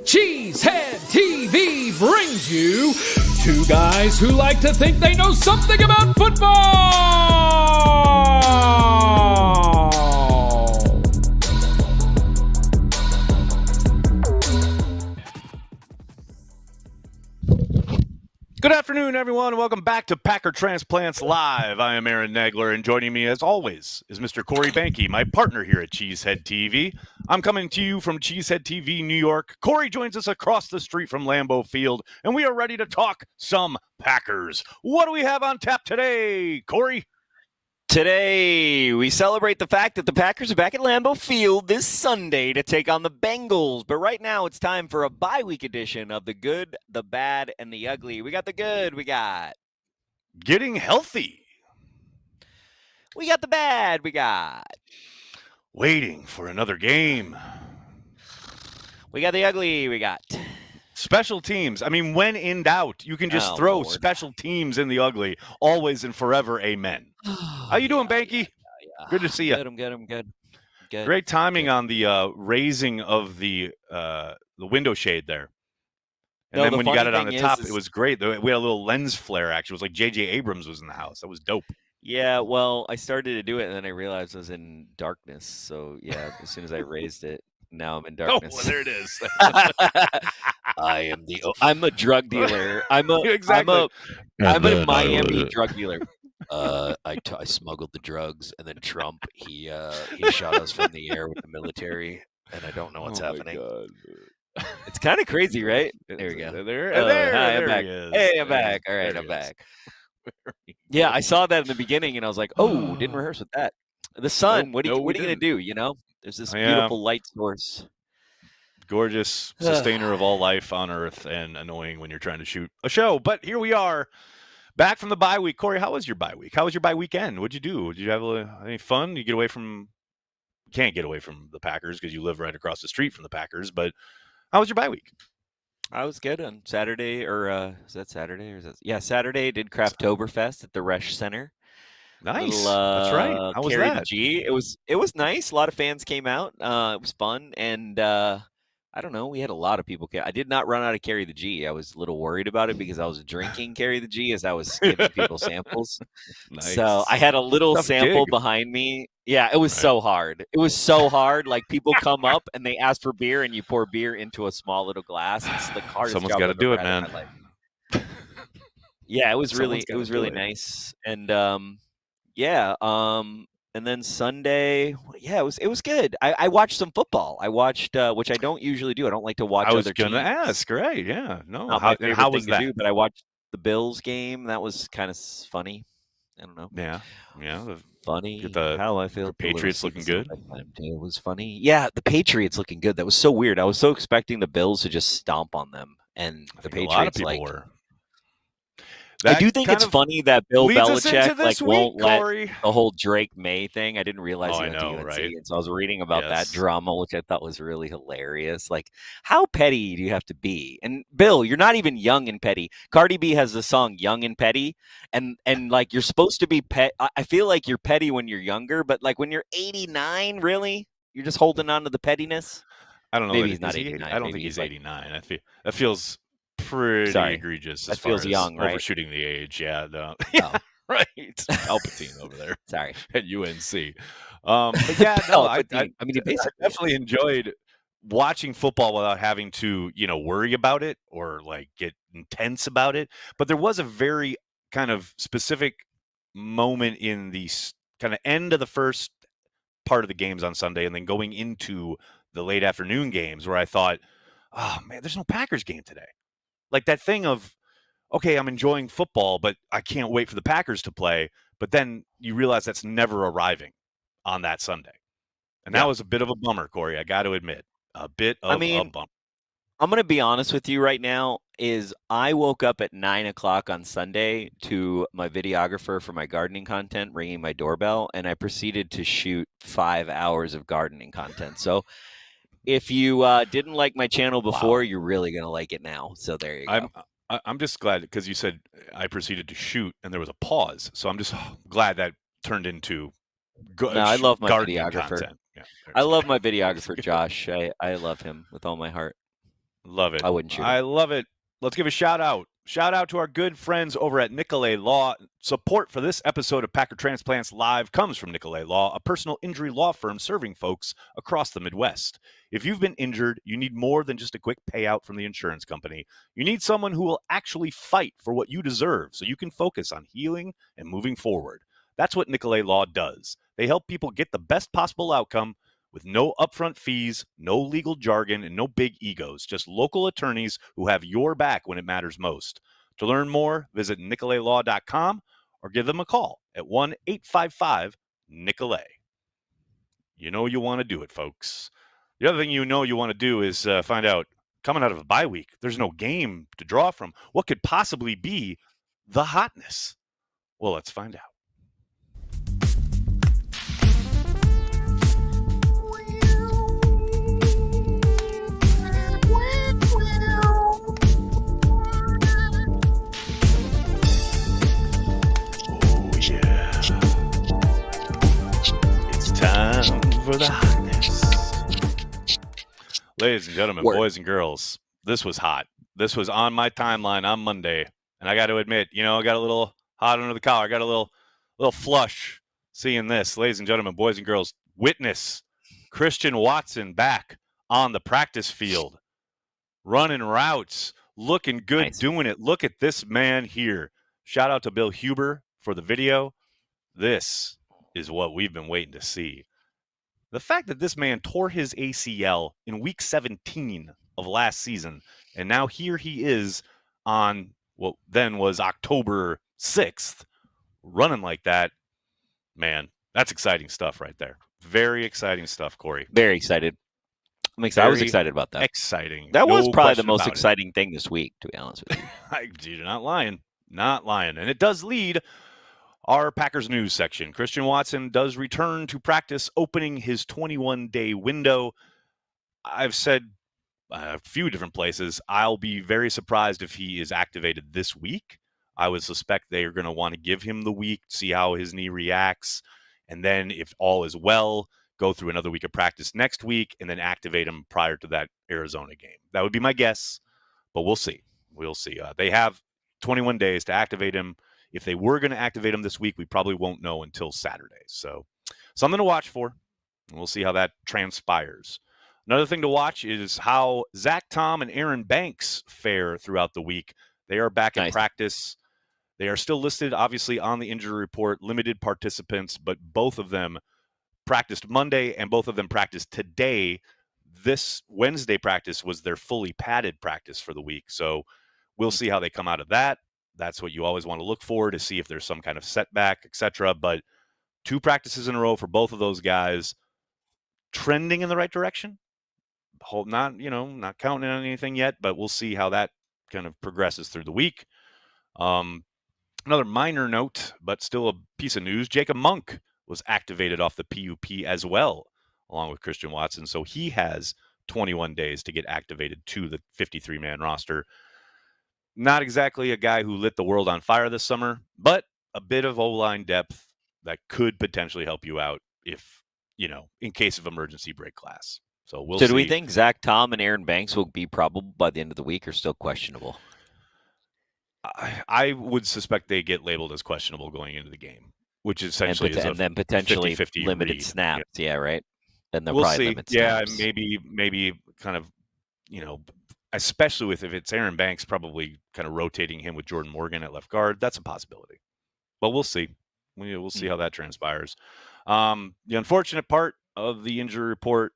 Cheesehead TV brings you two guys who like to think they know something about football. Good afternoon, everyone. Welcome back to Packer Transplants Live. I am Aaron Nagler, and joining me, as always, is Mr. Corey Behnke, my partner here at Cheesehead TV. I'm coming to you from Cheesehead TV, New York. Corey joins us across the street from Lambeau Field, and we are ready to talk some Packers. What do we have on tap today, Corey? Today, we celebrate the fact that the Packers are back at Lambeau Field this Sunday to take on the Bengals. But right now, it's time for a bye-week edition of the good, the bad, and the ugly. We got the good. We got getting healthy. We got the bad. We got waiting for another game. We got the ugly. We got special teams. I mean, when in doubt, you can just throw Lord. Special teams in the ugly. Always and forever, amen. How you doing, Behnke? Yeah. Good to see you. I'm good. Great timing on the raising of the window shade there. And then when you got it on the top, it was great. We had a little lens flare action. It was like J.J. Abrams was in the house. That was dope. Yeah, well, I started to do it, and then I realized I was in darkness. So, yeah, as soon as I raised it, now I'm in darkness. Oh, well, there it is. I'm a drug dealer. I'm a Miami drug dealer. I smuggled the drugs, and then Trump he shot us from the air with the military, and I don't know what's happening. God. It's kind of crazy, right? There we go. Hi, I'm back. Hey, I'm back. All right, I'm back. Yeah, I saw that in the beginning, and I was like, "Oh, didn't rehearse with that." The sun. What are you gonna do? You know, there's this beautiful light source. Gorgeous sustainer of all life on Earth, and annoying when you're trying to shoot a show. But here we are. Back from the bye week. Corey, how was your bye week? How was your bye weekend? What'd you do? Did you have any fun? You can't get away from the Packers because you live right across the street from the Packers, but how was your bye week? I was good on Saturday, or is that Saturday? Or is that... Yeah, Saturday did Crafttoberfest at the Resch Center. Nice. That's right. How was that? It was nice. A lot of fans came out. It was fun, and I don't know. We had a lot of people. I did not run out of Carry the G. I was a little worried about it because I was drinking Carry the G as I was giving people samples. Nice. So I had a little Tough sample gig. behind me. Yeah, it was so hard. It was so hard. Like, people come up and they ask for beer, and you pour beer into a small little glass. It's the hardest Someone's job got to I've do ever it, had in man. my life. Yeah, it was Someone's really nice. And and then Sunday, yeah, it was good. I watched some football. I watched, which I don't usually do. I don't like to watch. I was other going to teams. ask, right? Yeah, no. Not my favorite how thing was to that? do, but I watched the Bills game. That was kind of funny. I don't know. Yeah. Funny. Get the How I feel. Patriots looking good. It was funny. Yeah, the Patriots looking good. That was so weird. I was so expecting the Bills to just stomp on them, and the Patriots, a lot of people were. I do think it's funny that Bill Belichick won't let Corey. the whole Drake May thing. I didn't realize he went to UNC, right? And so I was reading about that drama, which I thought was really hilarious. Like, how petty do you have to be? And Bill, you're not even young and petty. Cardi B has the song "Young and Petty," and like, you're supposed to be I feel like you're petty when you're younger, but like when you're 89, really, you're just holding on to the pettiness. I don't know. Maybe he's not 89. I don't think he's 89. That feels pretty egregious. That feels young, right? Overshooting the age, yeah. No. Oh. Right, Palpatine over there. Sorry, at UNC. But yeah, no, I definitely enjoyed watching football without having to, worry about it or like get intense about it. But there was a very kind of specific moment in the kind of end of the first part of the games on Sunday, and then going into the late afternoon games, where I thought, oh man, there's no Packers game today. Like that thing of, okay, I'm enjoying football, but I can't wait for the Packers to play. But then you realize that's never arriving on that Sunday. And that was a bit of a bummer, Corey. I got to admit, a bit of a bummer. I'm going to be honest with you right now, is I woke up at 9 o'clock on Sunday to my videographer for my gardening content ringing my doorbell, and I proceeded to shoot 5 hours of gardening content. So if you didn't like my channel before, you're really going to like it now. So there you go. I'm just glad, because you said I proceeded to shoot and there was a pause. So I'm just glad that turned into good. No, I love my videographer. Content. Yeah, I love my videographer, Josh. I love him with all my heart. Love it. I wouldn't shoot him. I love it. Let's give a shout out. Shout out to our good friends over at Nicolay Law. Support for this episode of Packer Transplants Live comes from Nicolay Law, a personal injury law firm serving folks across the Midwest. If you've been injured, you need more than just a quick payout from the insurance company. You need someone who will actually fight for what you deserve so you can focus on healing and moving forward. That's what Nicolay Law does. They help people get the best possible outcome with no upfront fees, no legal jargon, and no big egos, just local attorneys who have your back when it matters most. To learn more, visit nicolaylaw.com or give them a call at 1-855-NICOLAY. You know you want to do it, folks. The other thing you know you want to do is find out, coming out of a bye week, there's no game to draw from. What could possibly be the hotness? Well, let's find out. Time for the hotness. Ladies and gentlemen, boys and girls, this was hot. This was on my timeline on Monday, and I got to admit, I got a little hot under the collar. I got a little flush seeing this. Ladies and gentlemen, boys and girls, witness Christian Watson back on the practice field, running routes, looking good, nice. Doing it. Look at this man here. Shout out to Bill Huber for the video. This is what we've been waiting to see. The fact that this man tore his ACL in week 17 of last season, and now here he is on what then was October 6th, running like that, man, that's exciting stuff right there. Very exciting stuff, Corey. Very excited. I'm excited. I was excited about that. Exciting. That was probably the most exciting thing this week, to be honest with you. You're not lying. Not lying. And it does lead our Packers news section. Christian Watson does return to practice, opening his 21-day window. I've said a few different places, I'll be very surprised if he is activated this week. I would suspect they are going to want to give him the week, see how his knee reacts, and then if all is well, go through another week of practice next week and then activate him prior to that Arizona game. That would be my guess, but we'll see. We'll see. They have 21 days to activate him. If they were going to activate him this week, we probably won't know until Saturday. So something to watch for. And we'll see how that transpires. Another thing to watch is how Zach Tom and Aaron Banks fare throughout the week. They are back in practice. They are still listed, obviously, on the injury report, limited participants, but both of them practiced Monday and both of them practiced today. This Wednesday practice was their fully padded practice for the week. So we'll see how they come out of that. That's what you always want to look for to see if there's some kind of setback, etc. But 2 practices in a row for both of those guys, trending in the right direction. Not counting on anything yet, but we'll see how that kind of progresses through the week. Another minor note, but still a piece of news. Jacob Monk was activated off the PUP as well, along with Christian Watson. So he has 21 days to get activated to the 53-man roster. Not exactly a guy who lit the world on fire this summer, but a bit of O-line depth that could potentially help you out if, in case of emergency break glass. So we'll see. Do we think Zach Tom and Aaron Banks will be probable by the end of the week or still questionable? I would suspect they get labeled as questionable going into the game, which essentially is and then potentially 50-50 limited read. snaps. Yeah, right. And they'll we'll probably see. limit snaps. Yeah, maybe kind of, especially with if it's Aaron Banks, probably kind of rotating him with Jordan Morgan at left guard. That's a possibility. But we'll see. We'll see how that transpires. The unfortunate part of the injury report,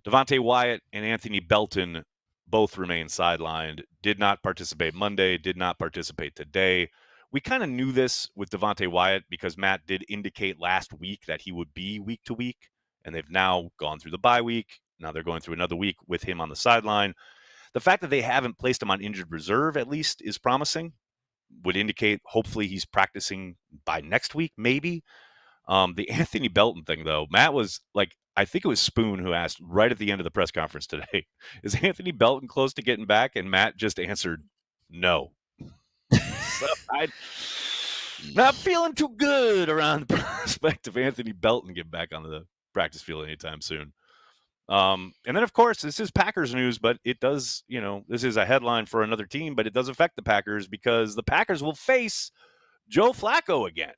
Devontae Wyatt and Anthony Belton both remain sidelined, did not participate Monday, did not participate today. We kind of knew this with Devontae Wyatt because Matt did indicate last week that he would be week to week, and they've now gone through the bye week. Now they're going through another week with him on the sideline. The fact that they haven't placed him on injured reserve, at least, is promising. Would indicate hopefully he's practicing by next week, maybe. The Anthony Belton thing, though, Matt was like, I think it was Spoon who asked right at the end of the press conference today, is Anthony Belton close to getting back? And Matt just answered, no. So I'm not feeling too good around the prospect of Anthony Belton getting back on the practice field anytime soon. And then, of course, this is Packers news, but it does, this is a headline for another team, but it does affect the Packers because the Packers will face Joe Flacco again.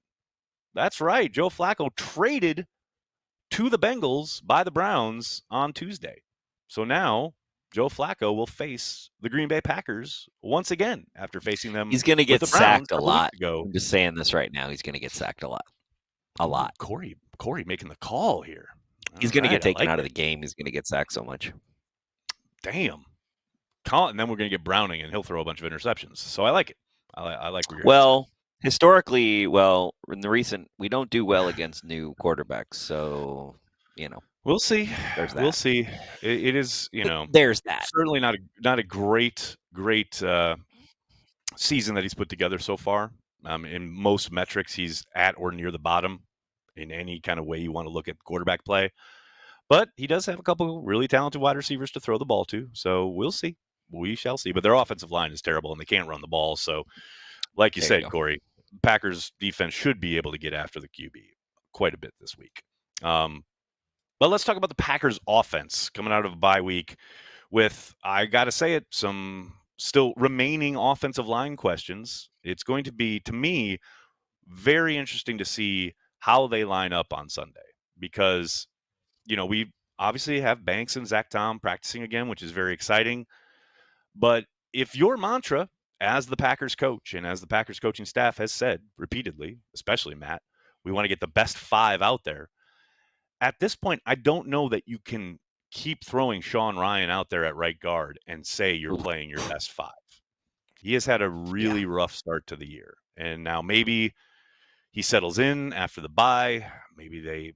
That's right. Joe Flacco traded to the Bengals by the Browns on Tuesday. So now Joe Flacco will face the Green Bay Packers once again after facing them. He's going to get sacked a lot. I'm just saying this right now. He's going to get sacked a lot. A lot. Corey making the call here. He's going to get taken out of the game. He's going to get sacked so much. Damn. And then we're going to get Browning, and he'll throw a bunch of interceptions. So I like it. I like where you're historically, in the recent, we don't do well against new quarterbacks. So, we'll see. There's that. We'll see. It is, there's that. Certainly not a great season that he's put together so far. In most metrics, he's at or near the bottom in any kind of way you want to look at quarterback play. But he does have a couple really talented wide receivers to throw the ball to. So we'll see. We shall see. But their offensive line is terrible, and they can't run the ball. So, like you said, Corey, Packers defense should be able to get after the QB quite a bit this week. But let's talk about the Packers offense coming out of a bye week with, I got to say it, some still remaining offensive line questions. It's going to be, to me, very interesting to see how they line up on Sunday because, we obviously have Banks and Zach Tom practicing again, which is very exciting. But if your mantra as the Packers coach and as the Packers coaching staff has said repeatedly, especially Matt, we want to get the best 5 out there. At this point, I don't know that you can keep throwing Sean Ryan out there at right guard and say you're playing your best 5. He has had a really rough start to the year. And now maybe he settles in after the bye. Maybe they,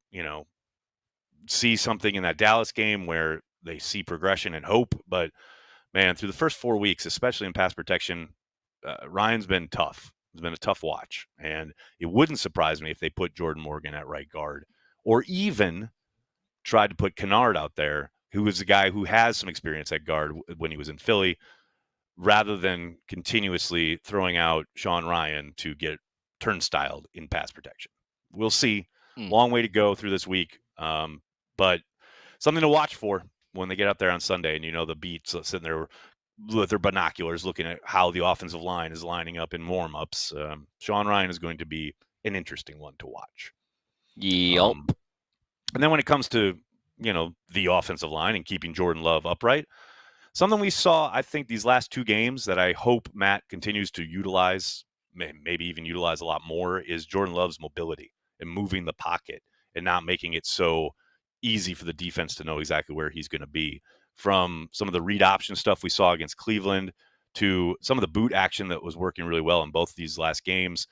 see something in that Dallas game where they see progression and hope. But, man, through the first 4 weeks, especially in pass protection, Ryan's been tough. It's been a tough watch. And it wouldn't surprise me if they put Jordan Morgan at right guard or even tried to put Kennard out there, who is a guy who has some experience at guard when he was in Philly, rather than continuously throwing out Sean Ryan to get turnstiled in pass protection. We'll see. Long way to go through this week, but something to watch for when they get out there on Sunday. And, the beats sitting there with their binoculars looking at how the offensive line is lining up in warm-ups. Sean Ryan is going to be an interesting one to watch. Yep. And then when it comes to, the offensive line and keeping Jordan Love upright, something we saw, I think, these last 2 games that I hope Matt continues to utilize, maybe even utilize a lot more, is Jordan Love's mobility and moving the pocket and not making it so easy for the defense to know exactly where he's going to be. From some of the read option stuff we saw against Cleveland to some of the boot action that was working really well in both these last games,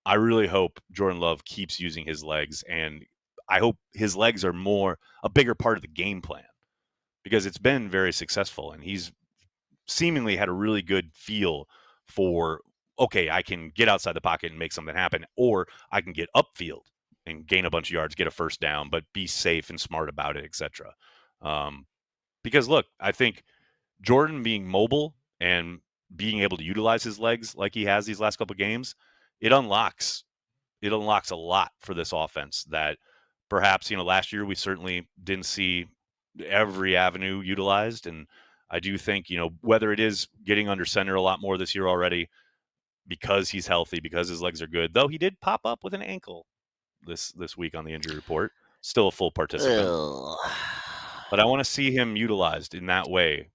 I really hope Jordan Love keeps using his legs, and I hope his legs are a bigger part of the game plan because it's been very successful, and he's seemingly had a really good feel for, okay, I can get outside the pocket and make something happen, or I can get upfield and gain a bunch of yards, get a first down, but be safe and smart about it, etc. Because, look, I think Jordan being mobile and being able to utilize his legs like he has these last couple of games, it unlocks a lot for this offense that perhaps, last year we certainly didn't see every avenue utilized. And I do think, whether it is getting under center a lot more this year already because he's healthy, because his legs are good, though he did pop up with an ankle this week on the injury report, still a full participant. But I want to see him utilized in that way,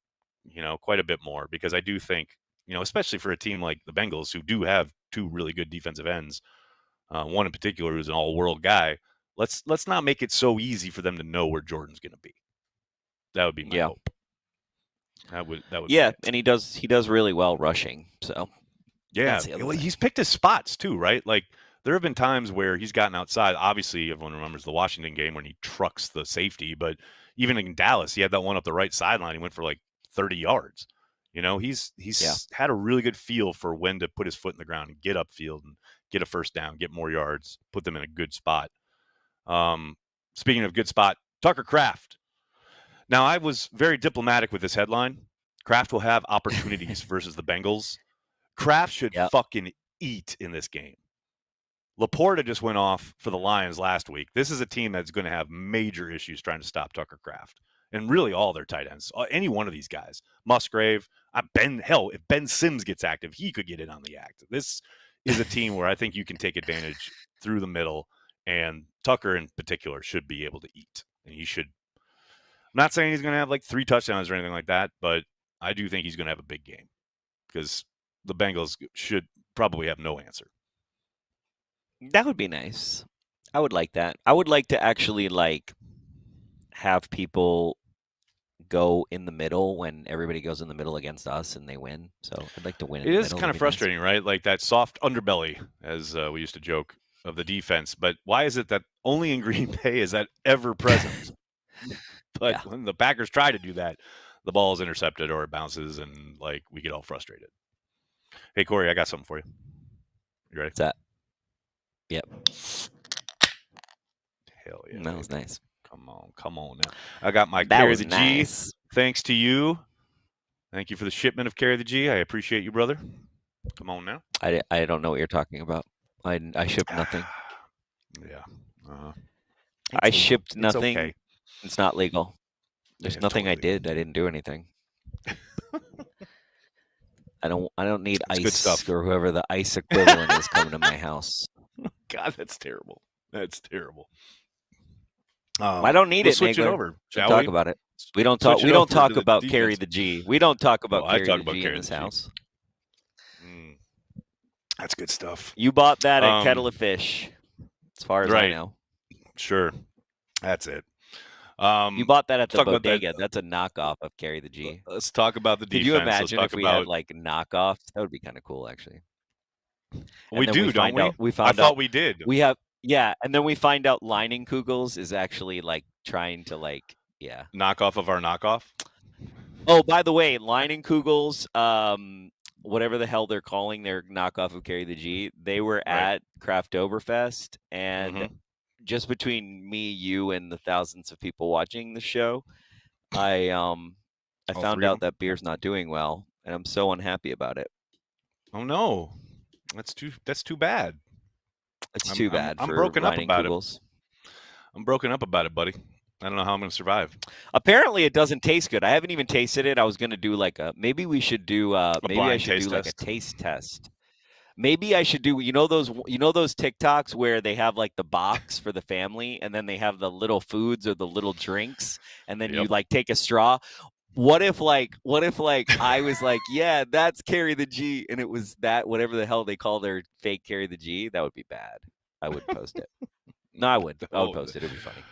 quite a bit more, because I do think, especially for a team like the Bengals, who do have 2 really good defensive ends, one in particular who's an all-world guy, let's not make it so easy for them to know where Jordan's going to be. That would be my hope. That would and he does really well rushing. So he's picked his spots too, right? Like, there have been times where he's gotten outside. Obviously, everyone remembers the Washington game when he trucks the safety, but even in Dallas, he had that one up the right sideline. He went for like 30 yards. He's had a really good feel for when to put his foot in the ground and get upfield and get a first down, get more yards, put them in a good spot. Speaking of good spot, Tucker Kraft. Now, I was very diplomatic with this headline. Kraft will have opportunities versus the Bengals. Kraft should fucking eat in this game. Laporta just went off for the Lions last week. This is a team that's going to have major issues trying to stop Tucker Kraft. and really all their tight ends. Any one of these guys, Musgrave, if Ben Sims gets active, he could get in on the act. This is a team where I think you can take advantage through the middle, and Tucker in particular should be able to eat, and he should. I'm not saying he's going to have like 3 touchdowns or anything like that, but I do think he's going to have a big game because the Bengals should probably have no answer. That would be nice. I would like that. I would like to actually have people go in the middle when everybody goes in the middle against us and they win. So I'd like to win. It is kind of frustrating, right? Like that soft underbelly, as we used to joke, of the defense. But why is it that only in Green Bay is that ever present? But when the Packers try to do that, the ball is intercepted or it bounces, and we get all frustrated. Hey, Corey, I got something for you. You ready? What's that? Yep. Hell yeah. That was nice. Come on now. I got my Carry the G. Thanks to you. Thank you for the shipment of Carry the G. I appreciate you, brother. Come on now. I don't know what you're talking about. I shipped nothing. Yeah. I shipped nothing. Okay. It's not legal. There's nothing totally. I did. I didn't do anything. I don't need that's ICE or whoever the ICE equivalent is coming to my house. God, that's terrible. That's terrible. I don't need it. Switch it over. Shall we talk about it? We don't talk. We don't talk about Carry the G. We don't talk about Carry the G in this house. That's good stuff. You bought that at Kettle of Fish, as far as I know. Sure, that's it. You bought that at the bodega. That's a knockoff of Carry the G. Let's talk about the defense. Could you imagine if we had knockoffs? That would be kind of cool, actually. We do, don't we? I thought we did. We have, and then we find out Lining Kugels is actually trying to knock off of our knockoff. Oh, by the way, Lining Kugels, whatever the hell they're calling their knockoff of Carry the G, they were at Craftoberfest, and just between me, you, and the thousands of people watching the show, I found out that beer's not doing well, and I'm so unhappy about it. Oh no, that's too bad. It's too bad. I'm broken up about Kugels. it. I'm broken up about it, buddy. I don't know how I'm going to survive. Apparently, it doesn't taste good. I haven't even tasted it. I was going to do maybe we should do maybe I should do a taste test. Maybe I should do those TikToks where they have the box for the family, and then they have the little foods or the little drinks, and then you take a straw. What if I was yeah, that's Carry the G, and it was that whatever the hell they call their fake Carry the G? That would be bad. I would post it. No, I would. I would post it. It'd be funny.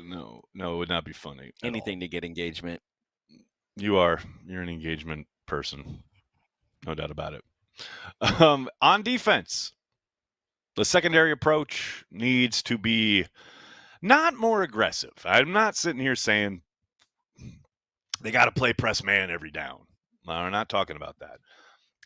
No, it would not be funny. Anything to get engagement. You're an engagement person, no doubt about it. On defense, the secondary approach needs to be not more aggressive. I'm not sitting here saying they got to play press man every down. We're not talking about that.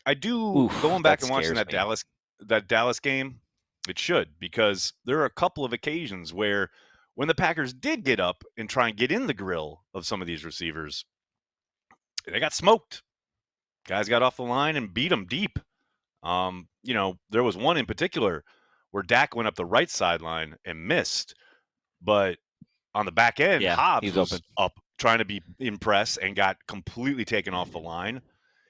I do. Going back and watching that Dallas game, it should, because there are a couple of occasions where when the Packers did get up and try and get in the grill of some of these receivers, they got smoked. Guys got off the line and beat them deep. There was one in particular where Dak went up the right sideline and missed, but on the back end, Hobbs was up trying to be impressed and got completely taken off the line.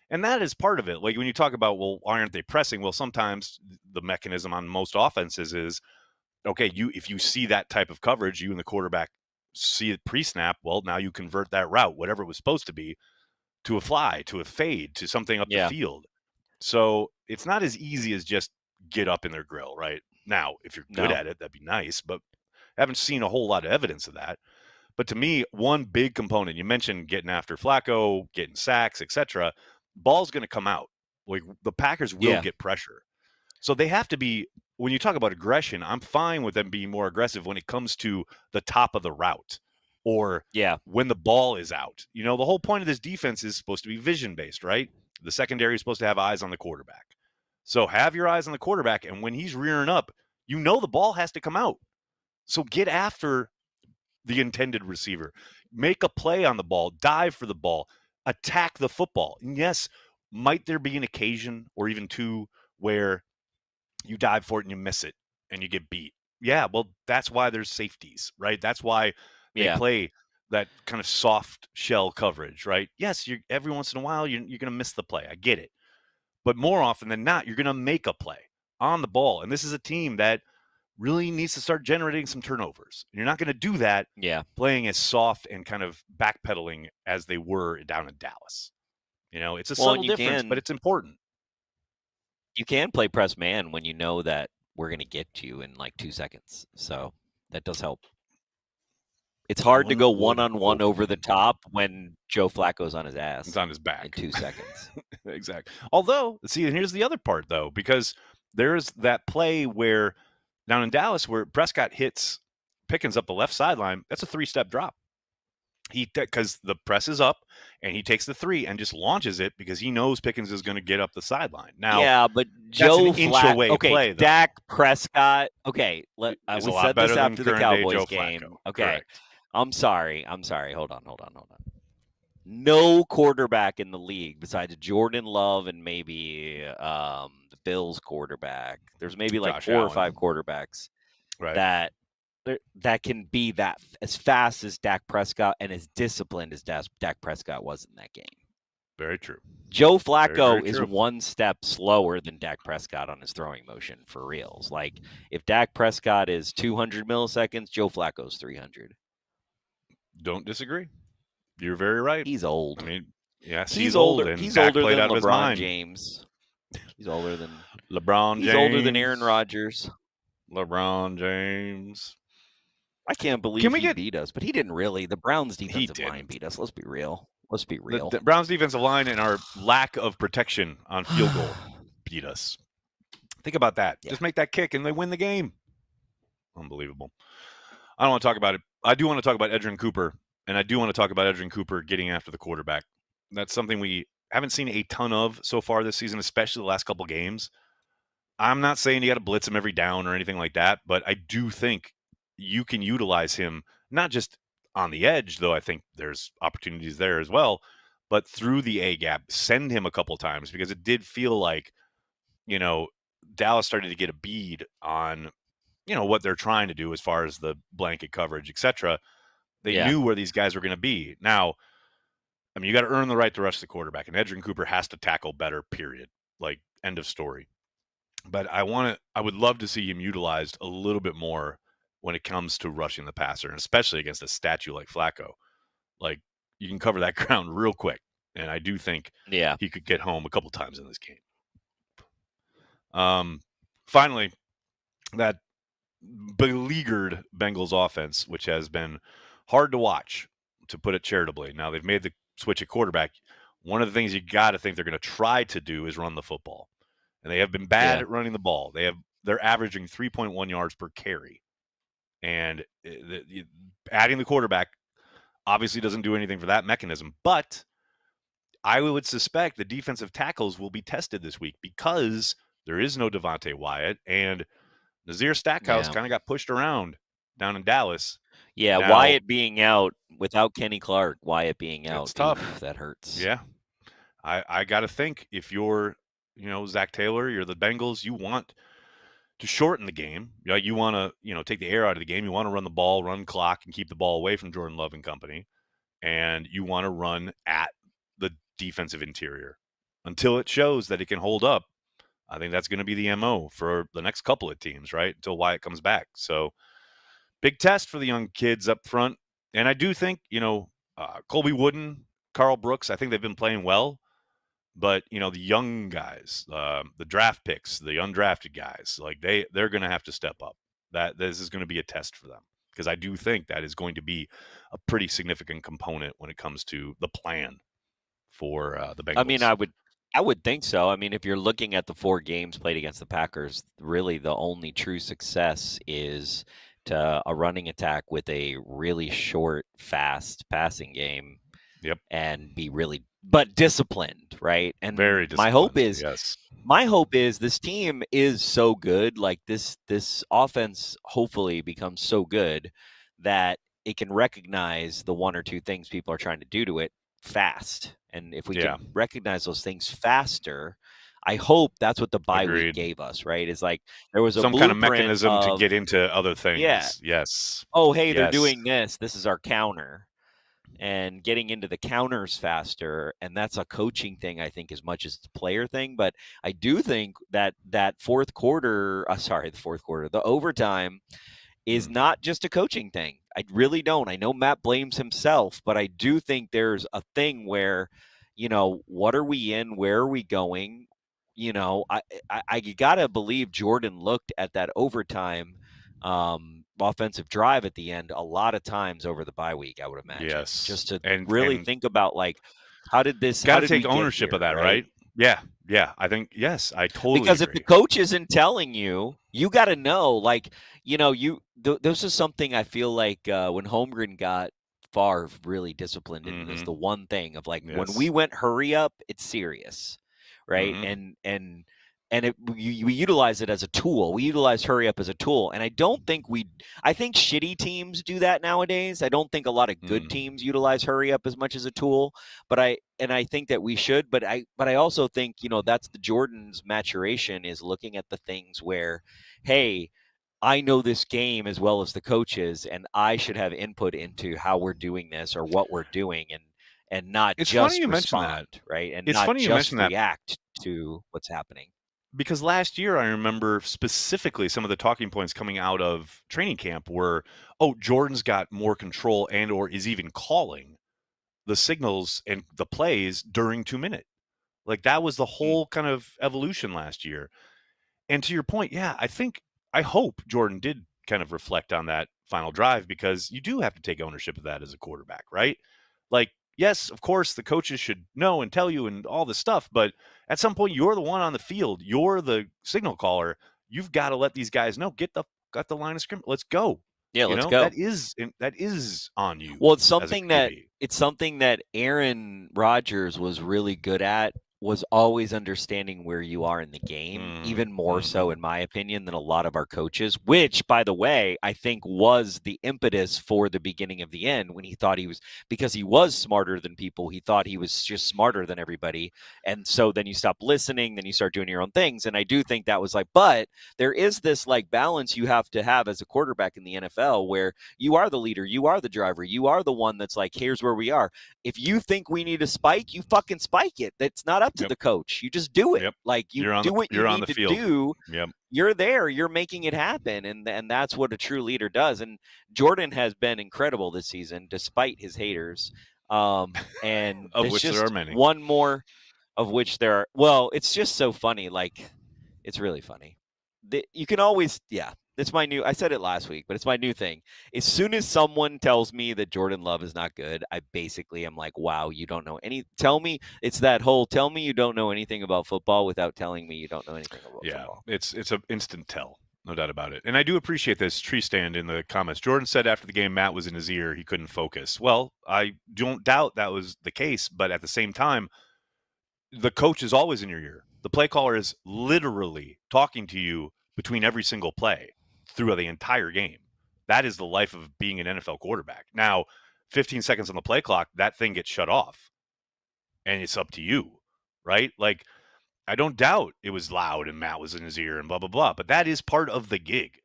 And that is part of it. When you talk about, well, why aren't they pressing? Well, sometimes the mechanism on most offenses is, okay, if you see that type of coverage, you and the quarterback see it pre-snap, well, now you convert that route, whatever it was supposed to be, to a fly, to a fade, to something up the field. So it's not as easy as just get up in their grill, right? Now, if you're good at it, that'd be nice, but I haven't seen a whole lot of evidence of that. But to me, one big component, you mentioned getting after Flacco, getting sacks, etc. Ball's going to come out. The Packers will get pressure. So they have to be, when you talk about aggression, I'm fine with them being more aggressive when it comes to the top of the route or when the ball is out. The whole point of this defense is supposed to be vision-based, right? The secondary is supposed to have eyes on the quarterback. So have your eyes on the quarterback, and when he's rearing up, the ball has to come out. So get after the intended receiver. Make a play on the ball. Dive for the ball. Attack the football. And yes, might there be an occasion or even two where you dive for it and you miss it and you get beat? Yeah, well, that's why there's safeties, right? That's why they play that kind of soft shell coverage, right? Yes, every once in a while you're going to miss the play. I get it. But more often than not, you're going to make a play on the ball. And this is a team that really needs to start generating some turnovers. And you're not going to do that playing as soft and kind of backpedaling as they were down in Dallas. It's a subtle difference, but it's important. You can play press man when you know that we're going to get to you in like 2 seconds. So that does help. It's hard to go one-on-one over the top when Joe Flacco's on his ass. It's on his back. In 2 seconds. Exactly. Although, see, and here's the other part, though, because there's that play where down in Dallas where Prescott hits Pickens up the left sideline. That's a 3-step drop. Because the press is up, and he takes the 3 and just launches it because he knows Pickens is going to get up the sideline. Now, yeah, but Joe Flacco, play, Dak Prescott. Okay, we set this after the Cowboys game. Okay, correct. I'm sorry. Hold on. No quarterback in the league besides Jordan Love and maybe the Bills quarterback. There's maybe like Josh 4 Allen. Or 5 quarterbacks that can be that as fast as Dak Prescott and as disciplined as Dak Prescott was in that game. Very true. Joe Flacco is 1 step slower than Dak Prescott on his throwing motion for reals. Like if Dak Prescott is 200 milliseconds, Joe Flacco's 300. Don't disagree. You're very right. He's old. I mean, yes, he's older. He's older than LeBron James. He's older than LeBron James. He's older than Aaron Rodgers. LeBron James. I can't believe he beat us, but he didn't really. The Browns defensive line beat us. Let's be real. The Browns defensive line and our lack of protection on field goal beat us. Think about that. Yeah. Just make that kick and they win the game. Unbelievable. I don't want to talk about it. I do want to talk about Edgerrin Cooper, and I do want to talk about Edgerrin Cooper getting after the quarterback. That's something we haven't seen a ton of so far this season, especially the last couple games. I'm not saying you got to blitz him every down or anything like that, but I do think you can utilize him not just on the edge, though I think there's opportunities there as well, but through the A-gap, send him a couple times because it did feel like, Dallas started to get a bead on what they're trying to do as far as the blanket coverage, etc. They knew where these guys were going to be. Now, I mean, you got to earn the right to rush the quarterback, and Edgerrin Cooper has to tackle better, period. Like, end of story. But I would love to see him utilized a little bit more when it comes to rushing the passer, and especially against a statue like Flacco. Like, you can cover that ground real quick, and I do think he could get home a couple times in this game. Finally, that beleaguered Bengals offense, which has been hard to watch, to put it charitably. Now they've made the switch at quarterback. One of the things you got to think they're going to try to do is run the football, and they have been bad at running the ball. They're averaging 3.1 yards per carry, and adding the quarterback obviously doesn't do anything for that mechanism. But I would suspect the defensive tackles will be tested this week because there is no Devontae Wyatt, and Nazir Stackhouse kind of got pushed around down in Dallas. Yeah, now, Wyatt being out without Kenny Clark, Wyatt being out. It's tough. That hurts. Yeah. I got to think if you're, Zach Taylor, you're the Bengals, you want to shorten the game. You want to, take the air out of the game. You want to run the ball, run clock, and keep the ball away from Jordan Love and company. And you want to run at the defensive interior until it shows that it can hold up. I think that's going to be the MO for the next couple of teams, right? Until Wyatt comes back. So big test for the young kids up front. And I do think, Colby Wooden, Carl Brooks, I think they've been playing well. But, the young guys, the draft picks, the undrafted guys, like they're going to have to step up. This is going to be a test for them because I do think that is going to be a pretty significant component when it comes to the plan for the Bengals. I mean, I would think so. I mean, if you're looking at the 4 games played against the Packers, really the only true success is to a running attack with a really short, fast passing game. Yep. And be really, but disciplined, right? And very disciplined. My hope is this team is so good. Like this offense hopefully becomes so good that it can recognize the 1 or 2 things people are trying to do to it fast. And if we can recognize those things faster, I hope that's what the bye week gave us, right? It's like there was some kind of mechanism to get into other things. Yeah. Yes. Oh, hey, they're doing this. This is our counter. and getting into the counters faster. And that's a coaching thing, I think, as much as it's a player thing. But I do think that the overtime is not just a coaching thing. I really don't. I know Matt blames himself, but I do think there's a thing where, what are we in? Where are we going? I gotta believe Jordan looked at that overtime offensive drive at the end a lot of times over the bye week, I would imagine. Yes. Just to really think about, like, how did take ownership of that, right? Yeah. I think, yes, I totally because agree. If the coach isn't telling you, you got to know, like, this is something I feel like when Holmgren got Favre really disciplined into this, the one thing of, like, when we went hurry up, it's serious, right? And we utilize it as a tool. We utilize hurry up as a tool. And I think shitty teams do that nowadays. I don't think a lot of good teams utilize hurry up as much as a tool, but I think that we should, but I also think, that's the Jordan's maturation, is looking at the things where, hey, I know this game as well as the coaches, and I should have input into how we're doing this or what we're doing, and not just respond, right? And not just react to what's happening. Because last year, I remember specifically some of the talking points coming out of training camp were, Jordan's got more control and or is even calling the signals and the plays during 2 minute. Like, that was the whole kind of evolution last year. And to your point, yeah, I hope Jordan did kind of reflect on that final drive, because you do have to take ownership of that as a quarterback, right? Like, yes, of course, the coaches should know and tell you and all this stuff, but at some point, you're the one on the field. You're the signal caller. You've got to let these guys know, got the line of scrimmage. Let's go. Yeah, let's go. That is on you. Well, it's something that Aaron Rodgers was really good at, was always understanding where you are in the game, even more so, in my opinion, than a lot of our coaches, which, by the way, I think was the impetus for the beginning of the end, when he thought because he was smarter than people, he thought he was just smarter than everybody. And so then you stop listening, then you start doing your own things. And I do think that was but there is this balance you have to have as a quarterback in the NFL, where you are the leader, you are the driver, you are the one that's like, here's where we are. If you think we need a spike, you fucking spike it. That's not up to the coach. You just do it. Like, you do what you need to do. You're there. You're making it happen. And that's what a true leader does. And Jordan has been incredible this season, despite his haters. And of which there are many. One more of which there are. Well, it's just so funny. Like, it's really funny. You can always, it's my new, I said it last week, but it's my new thing. As soon as someone tells me that Jordan Love is not good, I basically am like, wow, you don't know tell me you don't know anything about football without telling me you don't know anything about football. It's an instant tell, no doubt about it. And I do appreciate this tree stand in the comments. Jordan said after the game, Matt was in his ear, he couldn't focus. Well, I don't doubt that was the case, but at the same time, the coach is always in your ear. The play caller is literally talking to you between every single play throughout the entire game. That is the life of being an NFL quarterback. Now, 15 seconds on the play clock, that thing gets shut off, and it's up to you, right? Like, I don't doubt it was loud and Matt was in his ear and blah, blah, blah, but that is part of the gig,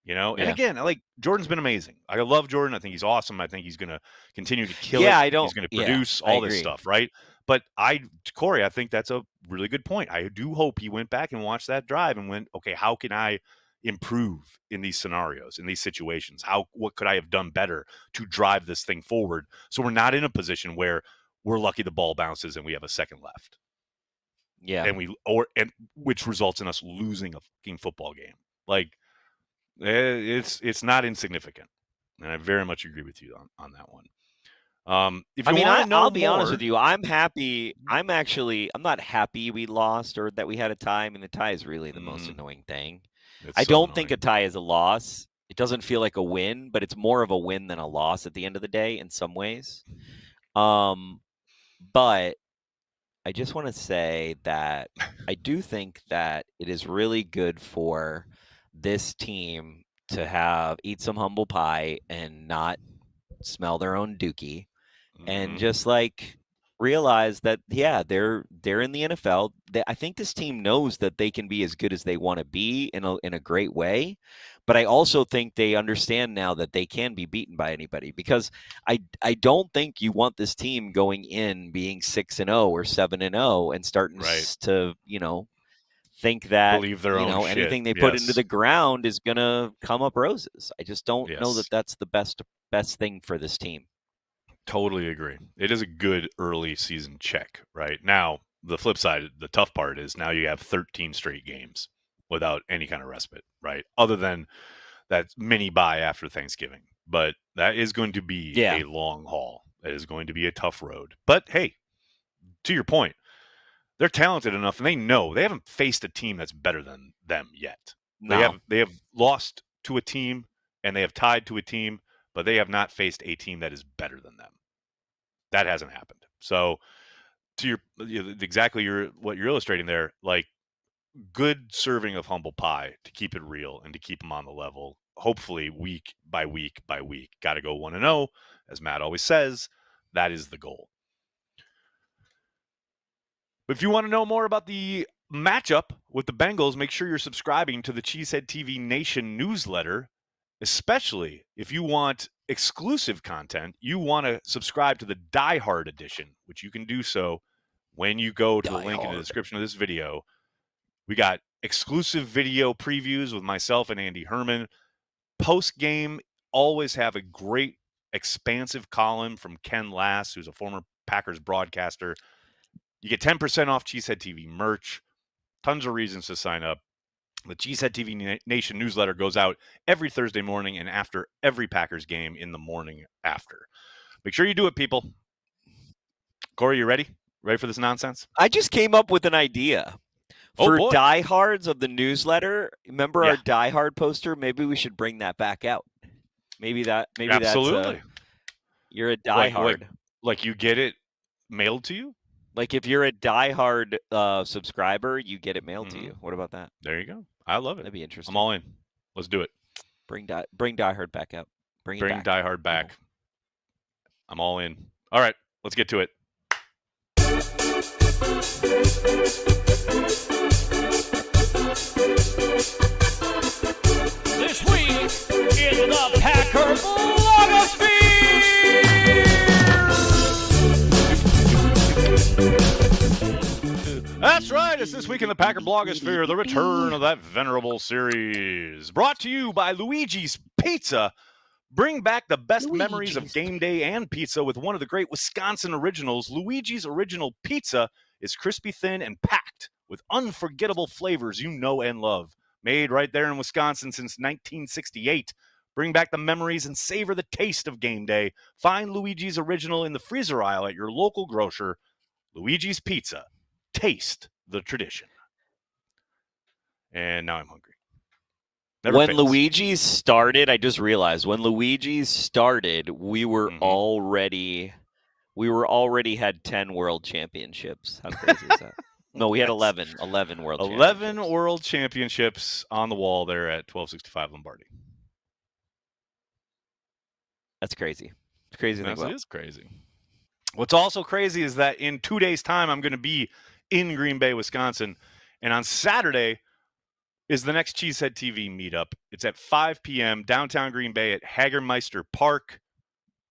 And again, Jordan's been amazing. I love Jordan. I think he's awesome. I think he's going to continue to kill it. He's going to produce all this stuff, right? But Corey, I think that's a really good point. I do hope he went back and watched that drive and went, okay, how can I improve in these scenarios, in these situations? What could I have done better to drive this thing forward, so we're not in a position where we're lucky the ball bounces and we have a second left. Yeah. And which results in us losing a fucking football game. Like, it's not insignificant. And I very much agree with you on that one. I'll be honest with you. I'm happy. I'm not happy we lost or that we had a tie. I mean, the tie is really the most annoying thing. I don't think a tie is a loss. It doesn't feel like a win, but it's more of a win than a loss at the end of the day in some ways. But I just want to say that I do think that it is really good for this team to eat some humble pie and not smell their own dookie. And just realize that, yeah, they're in the NFL. I think this team knows that they can be as good as they want to be in a great way. But I also think they understand now that they can be beaten by anybody, because I don't think you want this team going in being 6-0 or 7-0 and starting to, think that, believe their own shit. anything they put into the ground is going to come up roses. I just don't know that that's the best thing for this team. Totally agree. It is a good early season check, right? Now, the flip side, the tough part is now you have 13 straight games without any kind of respite, right? Other than that mini bye after Thanksgiving. But that is going to be a long haul. It is going to be a tough road. But hey, to your point, they're talented enough, and they know they haven't faced a team that's better than them yet. No. They have lost to a team, and they have tied to a team, but they have not faced a team that is better than them. That hasn't happened. So, to what you're illustrating there, like, good serving of humble pie to keep it real and to keep them on the level. Hopefully, week by week by week. Got to go 1-0, as Matt always says. That is the goal. But if you want to know more about the matchup with the Bengals, make sure you're subscribing to the Cheesehead TV Nation newsletter, especially if you want exclusive content. You want to subscribe to the Die Hard edition, which you can do so when you go to the link in the description of this video. We got exclusive video previews with myself and Andy Herman. Post-game, always have a great, expansive column from Ken Lass, who's a former Packers broadcaster. You get 10% off Cheesehead TV merch. Tons of reasons to sign up. The Cheesehead TV Nation newsletter goes out every Thursday morning and after every Packers game in the morning after. Make sure you do it, people. Corey, you ready? Ready for this nonsense? I just came up with an idea. For diehards of the newsletter, remember our Die Hard poster? Maybe we should bring that back out. Maybe absolutely. That's you're a diehard. Like you get it mailed to you? Like if you're a diehard subscriber, you get it mailed to you. What about that? There you go. I love it. That'd be interesting. I'm all in. Let's do it. Bring diehard back out. Bring diehard back. I'm all in. All right, let's get to it. This week in the Packer blogosphere. That's right. It's This Week in the Packer blogosphere, the return of that venerable series. Brought to you by Luigi's Pizza. Bring back the best memories of game day and pizza with one of the great Wisconsin originals. Luigi's Original Pizza is crispy thin and packed with unforgettable flavors you know and love. Made right there in Wisconsin since 1968. Bring back the memories and savor the taste of game day. Find Luigi's Original in the freezer aisle at your local grocer. Luigi's Pizza. Taste the tradition. And now I'm hungry. When Luigi's started, I just realized when Luigi's started, we were already had 10 world championships. How crazy is that? No, we had 11 world championships. 11 world championships on the wall there at 1265 Lombardi. That's crazy. It's crazy to think about. It is crazy. What's also crazy is that in 2 days' time, I'm going to be in Green Bay, Wisconsin. And on Saturday is the next Cheesehead TV meetup. It's at 5 p.m. downtown Green Bay at Hagermeister Park.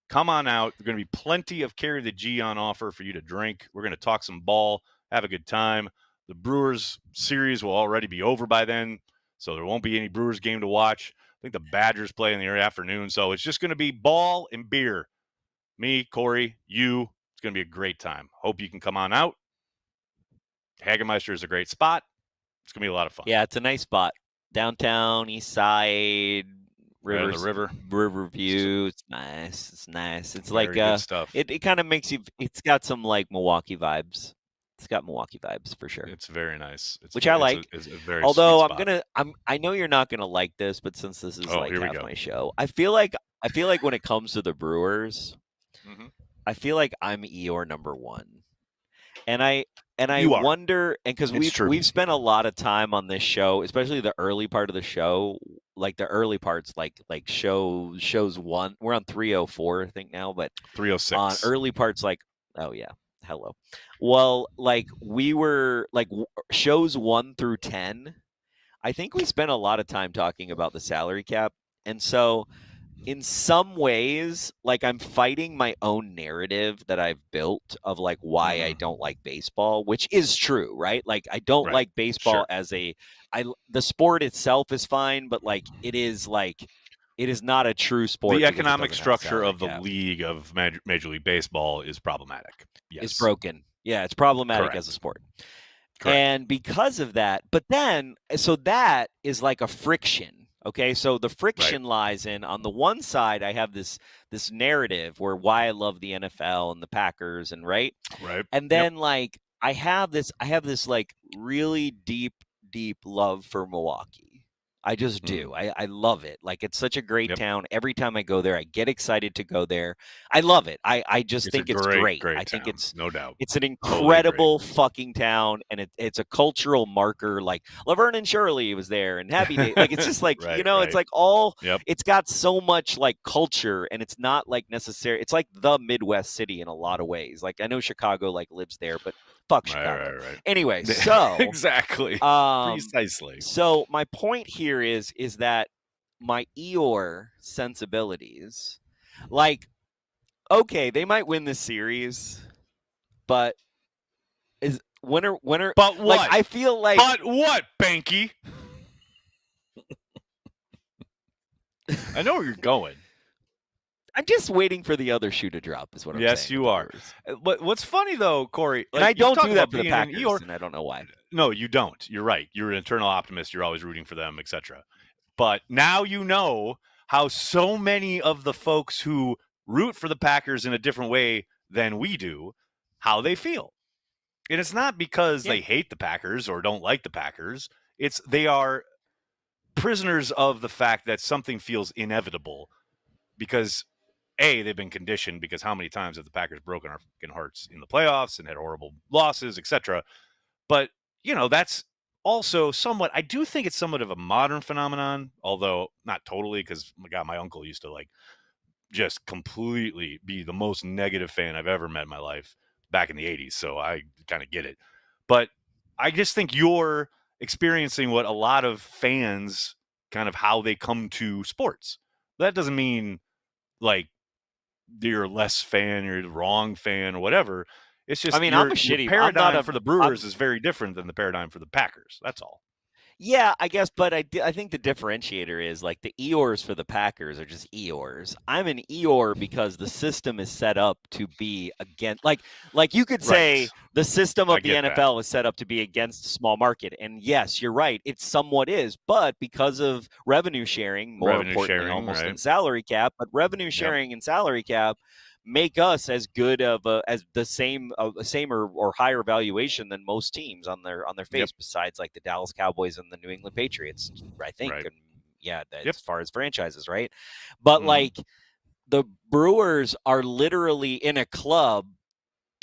Come on out. There's going to be plenty of Carry the G on offer for you to drink. We're going to talk some ball, have a good time. The Brewers series will already be over by then, so there won't be any Brewers game to watch. I think the Badgers play in the afternoon, so it's just going to be ball and beer. Me, Corey, you. It's going to be a great time. Hope you can come on out. Hagermeister is a great spot. It's going to be a lot of fun. Yeah, it's a nice spot. Downtown, east side, Riverview. It's nice. It's nice. It's very like stuff. It kind of makes you, it's got some like Milwaukee vibes. It's got Milwaukee vibes for sure. It's very nice. Which I like. It's a very Although I know you're not gonna like this, but since this is like half my show, I feel like when it comes to the Brewers, I feel like I'm Eeyore number one. And I wonder, and because we've spent a lot of time on this show, especially the early part of the show, like the early parts, like shows one. We're on 304, I think now, but 306 on early parts, like hello. Well, like we were like shows 1 through 10. I think we spent a lot of time talking about the salary cap. And so in some ways, like I'm fighting my own narrative that I've built of like why I don't like baseball, which is true, right? Like I don't like baseball as the sport itself is fine, but like it is not a true sport. The economic structure of the league of Major League Baseball is problematic. Yes. It's broken. Yeah, it's problematic as a sport. Correct. And because of that, but then, so that is like a friction. Okay, so the friction lies in, on the one side, I have this narrative where why I love the NFL and the Packers and right. And then like I have this like really deep love for Milwaukee. I just do. I love it. Like it's such a great town. Every time I go there, I get excited to go there. I love it. I just think it's great. I think it's no doubt. It's an incredible fucking town, and it's a cultural marker. Like Laverne and Shirley was there, and Happy Day. Like it's just like it's like all. It's got so much like culture, and it's not like necessary. It's like the Midwest city in a lot of ways. Like I know Chicago like lives there, but fuck Chicago. Anyway, so exactly, precisely. So my point here is that my Eeyore sensibilities, like, okay, they might win this series, but is winner. But what? Like, I feel like. But what, Behnke? I know where you're going. I'm just waiting for the other shoe to drop, is what I'm saying. Yes, you are. But what's funny, though, Corey... Like, and I don't do that for the Packers, and I don't know why. No, you don't. You're right. You're an eternal optimist. You're always rooting for them, etc. But now you know how so many of the folks who root for the Packers in a different way than we do, how they feel. And it's not because they hate the Packers or don't like the Packers. It's they are prisoners of the fact that something feels inevitable because... they've been conditioned because how many times have the Packers broken our fucking hearts in the playoffs and had horrible losses, etc. But, that's also somewhat, I do think it's somewhat of a modern phenomenon, although not totally, because, my uncle used to, like, just completely be the most negative fan I've ever met in my life back in the 80s, so I kind of get it. But I just think you're experiencing what a lot of fans, kind of how they come to sports. That doesn't mean, like, you're less fan, you're the wrong fan, or whatever. It's just, I'm a shitty paradigm for the Brewers is very different than the paradigm for the Packers. That's all. Yeah, I guess, but I think the differentiator is like the Eeyores for the Packers are just Eeyores. I'm an Eeyore because the system is set up to be against, like you could say the system of the NFL is set up to be against the small market. And yes, you're right, it somewhat is, but because of revenue sharing, more importantly almost than salary cap, but revenue sharing and salary cap make us as good of as the same or higher valuation than most teams on their face, besides like the Dallas Cowboys and the New England Patriots, I think. And as far as franchises, right? But like the Brewers are literally in a club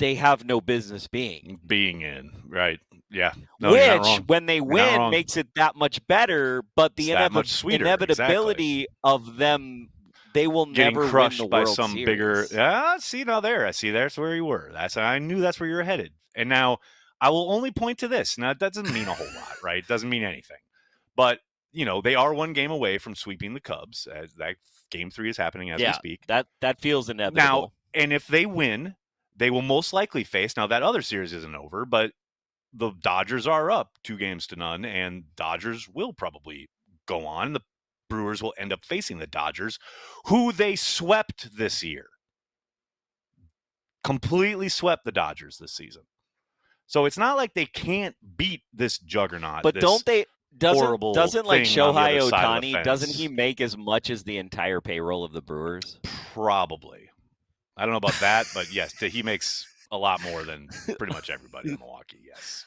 they have no business being in, right? Yeah. No, which when they win makes it that much better, but the inevitability of them, they will never crushed win the by World some Series. bigger. I see that's where you were. I knew that's where you're headed. And now I will only point to this. Now that doesn't mean a whole lot, right? It doesn't mean anything. But they are one game away from sweeping the Cubs. As that game 3 is happening as we speak. That feels inevitable. Now, and if they win, they will most likely face. Now that other series isn't over, but the Dodgers are up 2-0, and Dodgers will probably go on. The Brewers will end up facing the Dodgers, who they swept this year. Completely swept the Dodgers this season. So it's not like they can't beat this juggernaut. But doesn't like Shohei Ohtani, doesn't he make as much as the entire payroll of the Brewers? Probably. I don't know about that, but yes, he makes a lot more than pretty much everybody in Milwaukee. Yes.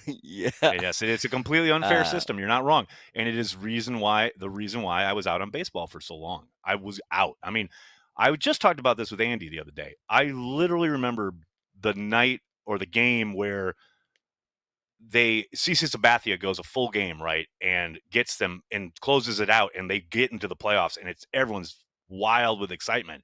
Yeah. Yes, it's a completely unfair system. You're not wrong. And it is the reason why I was out on baseball for so long. I was out. I mean, I just talked about this with Andy the other day. I literally remember the night or the game where CC Sabathia goes a full game, right, and gets them and closes it out, and they get into the playoffs, and everyone's wild with excitement.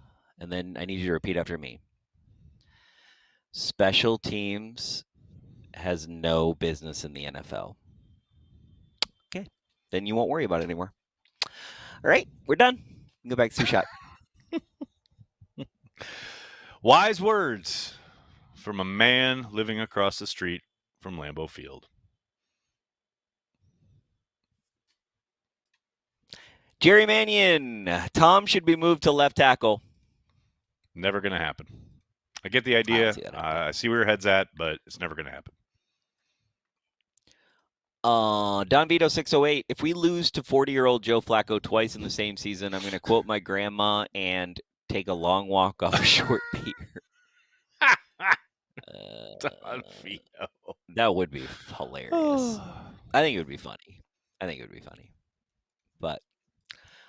And then I need you to repeat after me. Special teams has no business in the NFL. Okay. Then you won't worry about it anymore. All right, we're done. Go back to shot. Wise words from a man living across the street from Lambeau Field. Jerry Mannion, Tom should be moved to left tackle. Never going to happen. I get the idea. I see where your head's at, but it's never going to happen. Don Vito 608. If we lose to 40-year-old Joe Flacco twice in the same season, I'm going to quote my grandma and take a long walk off a short pier. Don Vito. That would be hilarious. I think it would be funny. But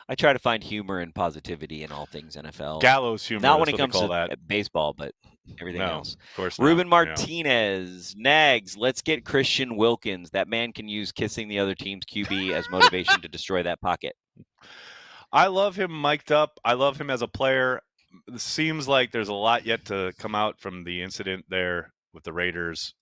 I try to find humor and positivity in all things NFL. Gallows humor. Not when it comes to baseball, but everything else. Of course not. Ruben Martinez, Nags, let's get Christian Wilkins. That man can use kissing the other team's QB as motivation to destroy that pocket. I love him mic'd up. I love him as a player. It seems like there's a lot yet to come out from the incident there with the Raiders.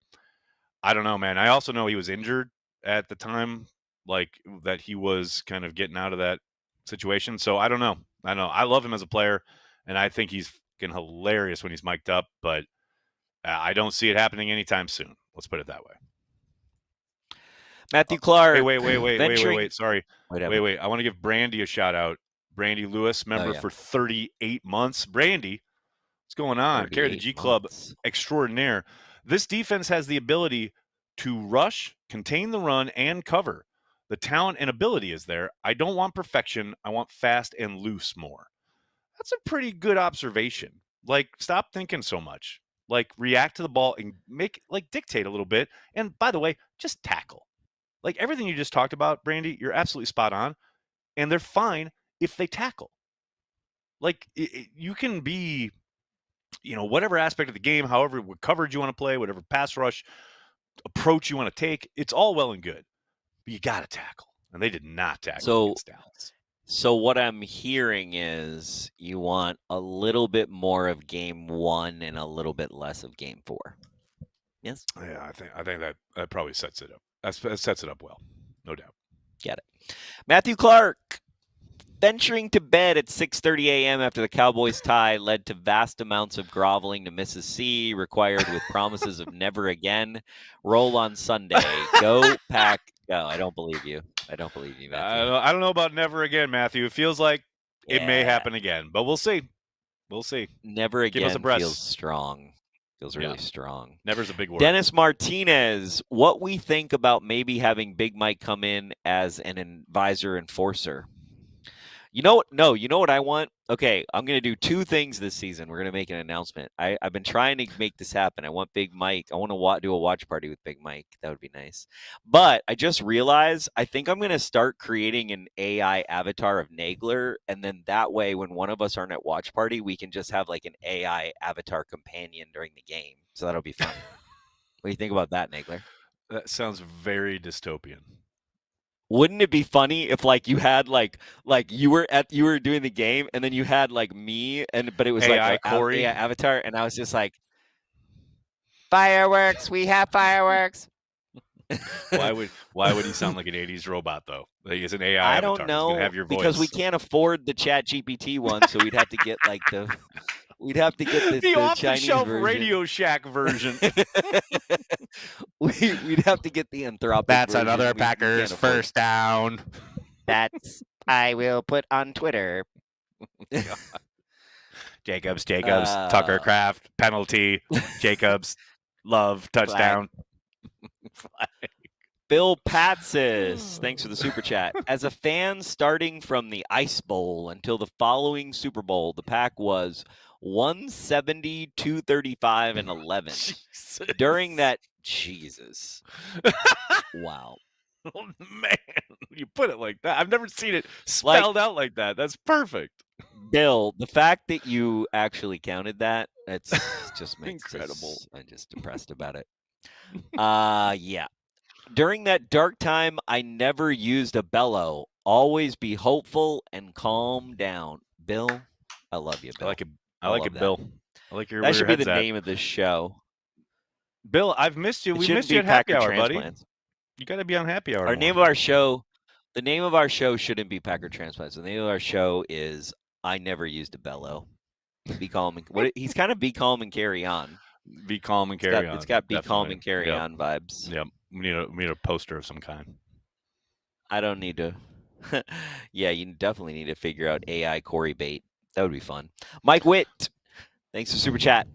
I don't know, man. I also know he was injured at the time, like that he was kind of getting out of that situation. So I don't know. I love him as a player, and I think he's fucking hilarious when he's mic'd up, but I don't see it happening anytime soon. Let's put it that way. Matthew Clark. Hey, wait. Sorry. Wait. I want to give Brandy a shout out. Brandy Lewis, member for 38 months. Brandy, what's going on? Carry the G Club extraordinaire. This defense has the ability to rush, contain the run, and cover. The talent and ability is there. I don't want perfection. I want fast and loose more. That's a pretty good observation. Like, stop thinking so much. Like, react to the ball and dictate a little bit. And by the way, just tackle. Like, everything you just talked about, Brandy, you're absolutely spot on. And they're fine if they tackle. Like, you can be, whatever aspect of the game, however, what coverage you want to play, whatever pass rush approach you want to take, it's all well and good. But you got to tackle. And they did not tackle against Dallas. So what I'm hearing is you want a little bit more of game 1 and a little bit less of game 4. Yes? Yeah, I think that probably sets it up. That sets it up well. No doubt. Get it. Matthew Clark. Venturing to bed at 6:30 a.m. after the Cowboys tie led to vast amounts of groveling to Mrs. C, required with promises of never again. Roll on Sunday. Go, Pack, go. I don't believe you, Matthew. I don't know about never again, Matthew. It feels like it may happen again, but we'll see. Never again. Give us a breath. Feels strong. Feels really strong. Never's a big word. Dennis Martinez, what we think about maybe having Big Mike come in as an advisor enforcer. You know what? No, you know what I want? Okay, I'm going to do 2 things this season. We're going to make an announcement. I've been trying to make this happen. I want Big Mike. I want to do a watch party with Big Mike. That would be nice. But I just realized I think I'm going to start creating an AI avatar of Nagler. And then that way, when one of us aren't at watch party, we can just have like an AI avatar companion during the game. So that'll be fun. What do you think about that, Nagler? That sounds very dystopian. Wouldn't it be funny if you had like you were doing the game and then you had like me but it was AI like Corey avatar and I was just like, fireworks, we have fireworks. Why would he sound like an 80s robot though? Like he's an AI avatar. I don't know. He's gonna have your voice. Because we can't afford the Chat GPT one, so we'd have to get the the off-the-shelf version. Radio Shack version. We'd have to get the Anthropic That's version. Another Packers first down. That's I will put on Twitter. Jacobs, Tucker Craft, penalty, Jacobs, Love, touchdown. Bill Patsis, thanks for the super chat. As a fan starting from the Ice Bowl until the following Super Bowl, the Pack was 170, 235, and 11. Jesus. During that, Jesus. Wow. Oh, man, you put it like that. I've never seen it spelled out like that. That's perfect. Bill, the fact that you actually counted that, it's just makes incredible. I'm just depressed about it. Yeah. During that dark time, I never used a bellow. Always be hopeful and calm down. Bill, I love you, Bill. I like it, that. Bill. I like your That should be the at. name of this show. Bill, I've missed you. We missed you at Packer happy hour, Transplants. buddy. You got to be on happy hour. The name of our show shouldn't be Packer Transplants. The name of our show is I Never Used a Bellow. Be calm and he's kind of be calm and carry on. Be calm and carry on. It's got be calm and carry on vibes. Yep. We need a poster of some kind. I don't need to. Yeah, you definitely need to figure out AI Corey bait. That would be fun. Mike Witt, thanks for super chat.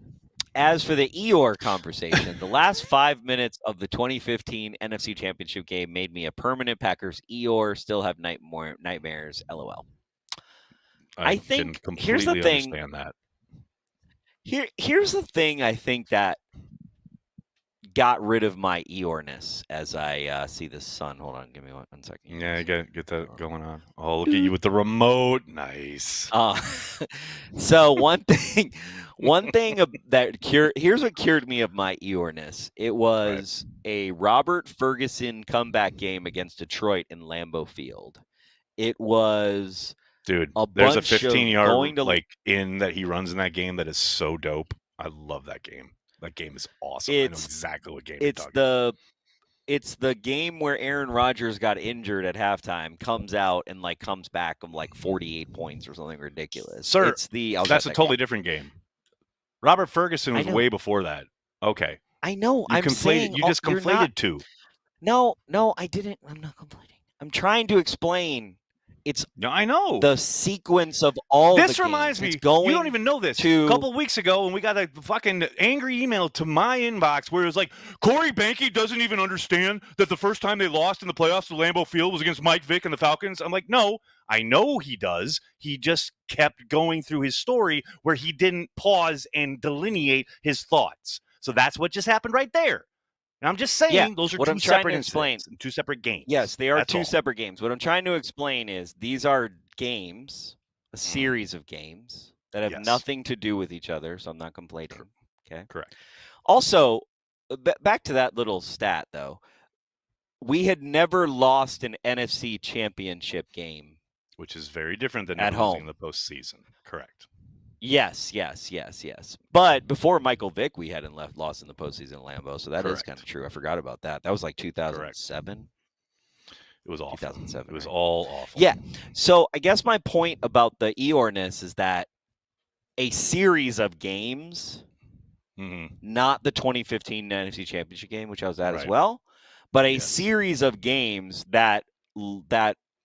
As for the Eeyore conversation, the last 5 minutes of the 2015 NFC Championship game made me a permanent Packers Eeyore. Still have nightmares. LOL. I think here's the thing. Understand that. Here's the thing. I think that got rid of my Eeyore-ness as I see the sun. Hold on, give me 1 second. Yeah, get that going on. Oh, look at you with the remote. Nice. So one thing here's what cured me of my Eeyore-ness. It was a Robert Ferguson comeback game against Detroit in Lambeau Field. It was dude. There's a 15-yard in that he runs in that game that is so dope. I love that game. That game is awesome. I know exactly what game you're talking about. It's the game where Aaron Rodgers got injured at halftime, comes out and comes back of 48 points or something ridiculous. Sir, that's a totally different game. Robert Ferguson was way before that. Okay. I know. You just conflated two. No, I didn't. I'm not conflating. I'm trying to explain. I know the sequence of all. This reminds me. You don't even know this. A couple of weeks ago, when we got a fucking angry email to my inbox where it was like, Corey Behnke doesn't even understand that the first time they lost in the playoffs at Lambeau Field was against Mike Vick and the Falcons. I'm like, no, I know he does. He just kept going through his story where he didn't pause and delineate his thoughts. So that's what just happened right there. And I'm just saying those are two separate incidents and two separate games. Yes, they are two separate games. What I'm trying to explain is these are games, a series of games that have nothing to do with each other, so I'm not complaining. Okay? Correct. Also, back to that little stat, though. We had never lost an NFC championship game. Which is very different than at losing home in the postseason. Correct. Yes. But before Michael Vick, we hadn't lost in the postseason in Lambeau, so that is kind of true. I forgot about that. That was 2007. It was awful. 2007. It was all awful. Yeah. So I guess my point about the Eeyore-ness is that a series of games, not the 2015 NFC Championship game, which I was at as well, but a series of games that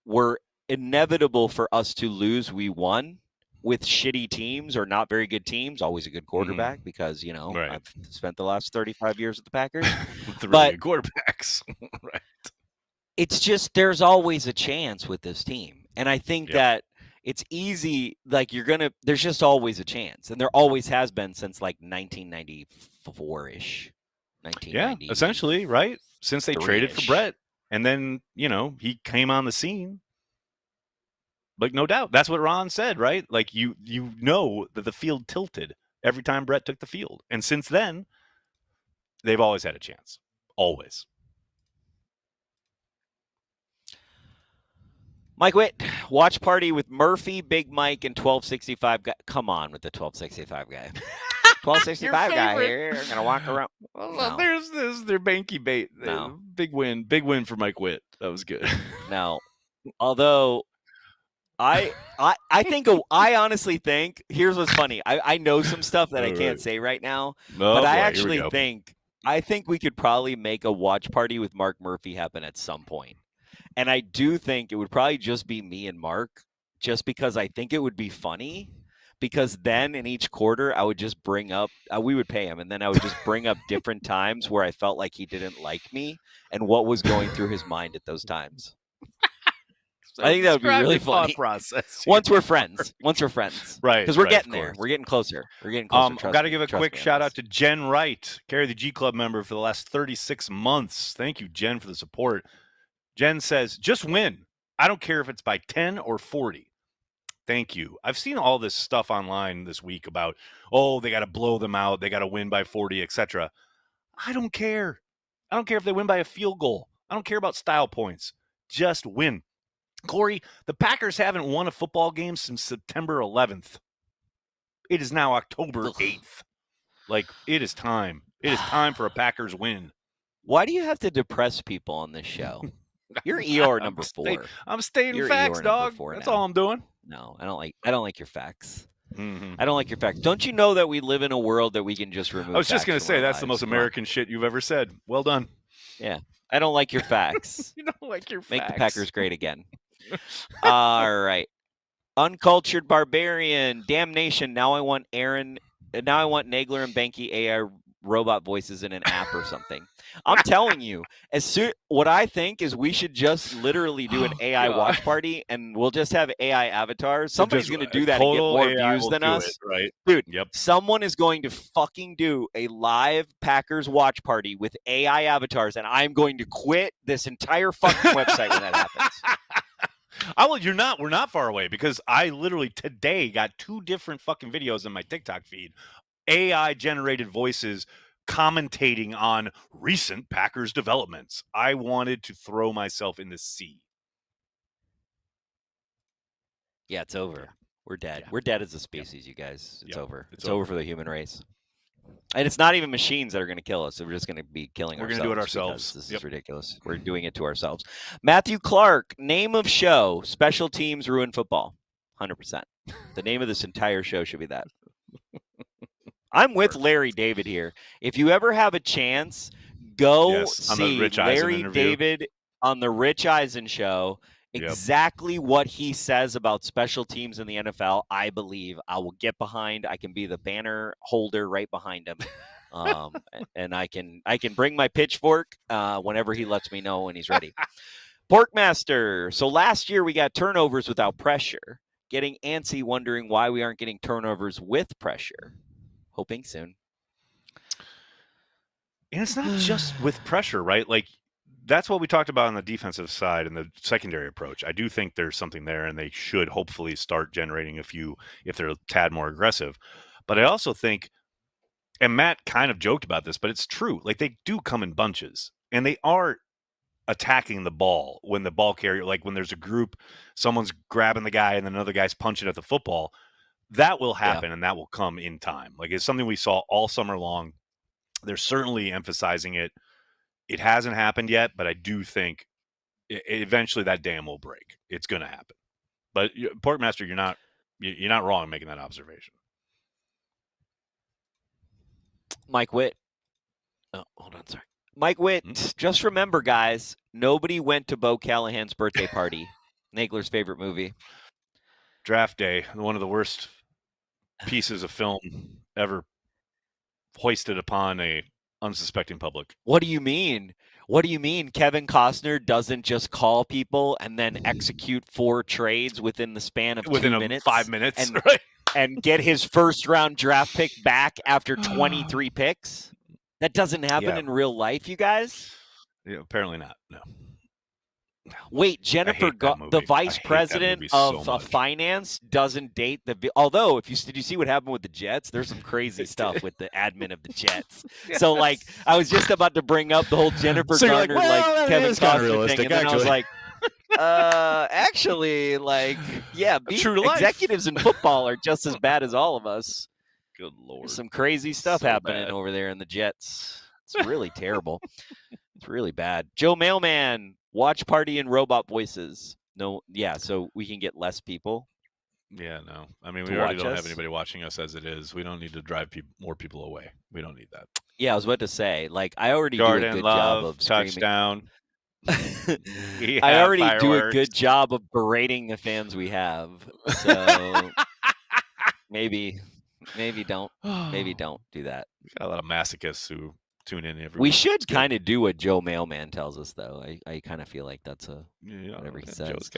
were inevitable for us to lose, we won. With shitty teams or not very good teams, always a good quarterback because, I've spent the last 35 years with the Packers. With really good quarterbacks. Right. It's just there's always a chance with this team. And I think that it's easy, there's just always a chance. And there always has been since 1994-ish. Yeah, essentially, right? Since they traded for Brett. And then, he came on the scene. No doubt. That's what Ron said, right? You know that the field tilted every time Brett took the field. And since then, they've always had a chance. Always. Mike Witt, watch party with Murphy, Big Mike, and 1265 guy. Come on with the 1265 guy. 1265 guy here. I'm going to walk around. Well, there's their Behnke bait. No. Big win for Mike Witt. That was good. No. Although... I honestly think, here's what's funny. I know some stuff that I can't say right now, but I actually think we could probably make a watch party with Mark Murphy happen at some point. And I do think it would probably just be me and Mark, just because I think it would be funny, because then in each quarter I would just bring up, we would pay him, and then I would just bring up different times where I felt like he didn't like me and what was going through his mind at those times. So I think that would be really funny. Process. Once we're friends, right? Because we're getting there. We're getting closer. I've got to give a quick shout out to Jen Wright, Carry the G Club member for the last 36 months. Thank you, Jen, for the support. Jen says, "Just win. I don't care if it's by 10 or 40." Thank you. I've seen all this stuff online this week about, they got to blow them out, they got to win by 40, etc. I don't care. I don't care if they win by a field goal. I don't care about style points. Just win. Corey, the Packers haven't won a football game since September 11th. It is now October 8th. Like, it is time. It is time for a Packers win. Why do you have to depress people on this show? You're ER number 4. I'm stating You're facts, ER dog. That's all I'm doing. No, I don't like your facts. I don't like your facts. Don't you know that we live in a world that we can just remove? I was just going to say that's the most American shit you've ever said. Well done. Yeah, I don't like your facts. You don't like your facts. Make the Packers great again. All right, Uncultured Barbarian, Damnation. Now I want Nagler and Behnke AI robot voices in an app or something. I'm telling you, what I think is we should just literally do an AI watch party, and we'll just have AI avatars. Somebody's going to do that and get more views than us. Right? Dude, yep. Someone is going to fucking do a live Packers watch party with AI avatars, and I'm going to quit this entire fucking website when that happens. We're not far away, because I literally today got 2 different fucking videos in my TikTok feed. AI generated voices commentating on recent Packers developments. I wanted to throw myself in the sea. Yeah, it's over. Yeah. We're dead. Yeah. We're dead as a species, you guys. It's over. It's over for the human race. And it's not even machines that are going to kill us. So we're just going to be killing ourselves. We're going to do it ourselves. This is ridiculous. We're doing it to ourselves. Matthew Clark, name of show, special teams ruin football. 100%. The name of this entire show should be that. I'm with Larry David here. If you ever have a chance, go see Larry David on the Rich Eisen show. Exactly what he says about special teams in the NFL, I believe. I will get behind. I can be the banner holder right behind him. And I can bring my pitchfork whenever he lets me know when he's ready. Porkmaster. So last year we got turnovers without pressure. Getting antsy, wondering why we aren't getting turnovers with pressure. Hoping soon. And it's not just with pressure, right? Like, that's what we talked about on the defensive side and the secondary approach. I do think there's something there, and they should hopefully start generating a few if they're a tad more aggressive. But I also think, and Matt kind of joked about this, but it's true. Like, they do come in bunches, and they are attacking the ball when the ball carrier, like when there's a group, someone's grabbing the guy and then another guy's punching at the football. That will happen, and that will come in time. Like, it's something we saw all summer long. They're certainly emphasizing it. It hasn't happened yet, but I do think eventually that dam will break. It's going to happen. But Porkmaster, you're not wrong in making that observation. Mike Witt. Oh, hold on, sorry. Mike Witt, just remember, guys, nobody went to Bo Callahan's birthday party. Nagler's favorite movie. Draft Day, one of the worst pieces of film ever hoisted upon a unsuspecting public. What do you mean? What do you mean Kevin Costner doesn't just call people and then execute 4 trades within the span of 2 minutes? 5 minutes, and, right? And get his first-round draft pick back after 23 picks? That doesn't happen in real life, you guys? Yeah, apparently not, no. Wait, Jennifer, the vice president of finance, doesn't date the. Although, did you see what happened with the Jets? There's some crazy stuff with the admin of the Jets. Yes. So, like, I was just about to bring up the whole Jennifer Garner, Kevin Costner thing, and then I was like, actually, like, yeah, executives in football are just as bad as all of us. Good Lord, there's some crazy stuff happening over there in the Jets. It's really terrible. It's really bad. Joe Mailman. Watch party and robot voices. No, yeah, so we can get less people. Yeah, no. I mean, we already don't have anybody watching us as it is. We don't need to drive more people away. We don't need that. Yeah, I was about to say, like, I already do a good job of touchdown. I already do a good job of berating the fans we have. So maybe don't do that. We got a lot of masochists who tune in every. We should kind of do what Joe Mailman tells us, though. I kind of feel like that's whatever he says.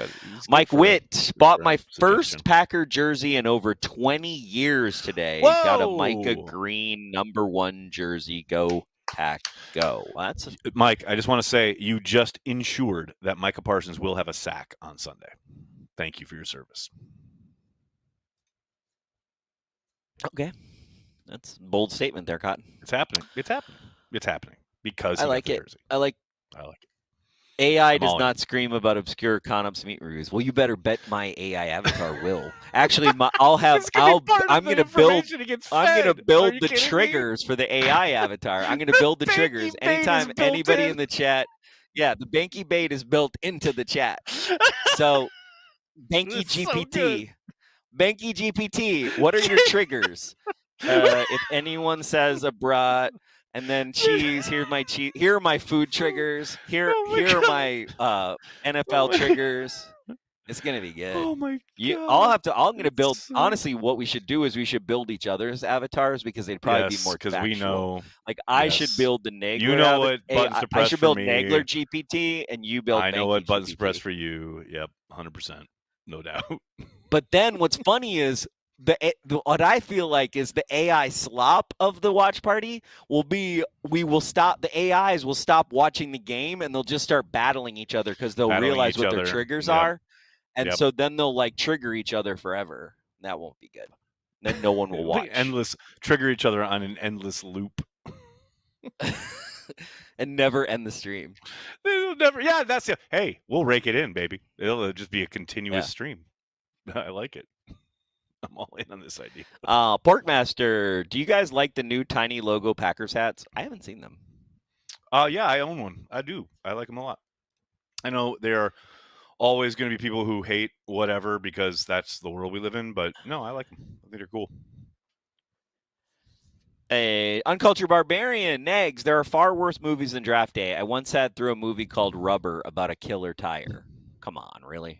Mike Witt bought my first Packer jersey in over 20 years today. Whoa! Got a Micah Green #1 jersey. Go Pack, go! Well, Mike. I just want to say you just ensured that Micah Parsons will have a sack on Sunday. Thank you for your service. Okay, that's a bold statement there, Cotton. It's happening. It's happening. It's happening because I like it. Jersey. I like it. AI does not scream about obscure ConOps meat reviews. Well, you better bet my AI avatar will. Actually, I'm gonna build the triggers for the AI avatar. I'm gonna build the triggers anytime anybody in the chat. Yeah, the Behnke bait is built into the chat. So, Behnke GPT. Behnke GPT, what are your triggers? If anyone says a brat and then cheese, here are my food triggers. Here are my NFL triggers. It's gonna be good. Oh my god! I'm gonna build. Honestly, what we should do is we should build each other's avatars because they'd probably be more factual. Because we know. Like I should build the Nagler. You know what buttons to press I should for build me. Nagler GPT, and you build. I know Behnke what buttons to GPT. press for you. Yep, 100%, no doubt. But then what's funny is what I feel like is the AI slop of the watch party will be the AIs will stop watching the game and they'll just start battling each other because they'll realize what their triggers are. And so then they'll like trigger each other forever. That won't be good. Then no one will watch. Trigger each other on an endless loop. And never end the stream. They'll never. Yeah, that's it. Hey, we'll rake it in, baby. It'll just be a continuous stream. I like it. I'm all in on this idea. Porkmaster, do you guys like the new tiny logo Packers hats? I haven't seen them. Yeah, I own one. I do. I like them a lot. I know there are always going to be people who hate whatever because that's the world we live in, but no, I like them. I think they're cool. A Uncultured Barbarian, Negs, there are far worse movies than Draft Day. I once sat through a movie called Rubber about a killer tire. Come on, really?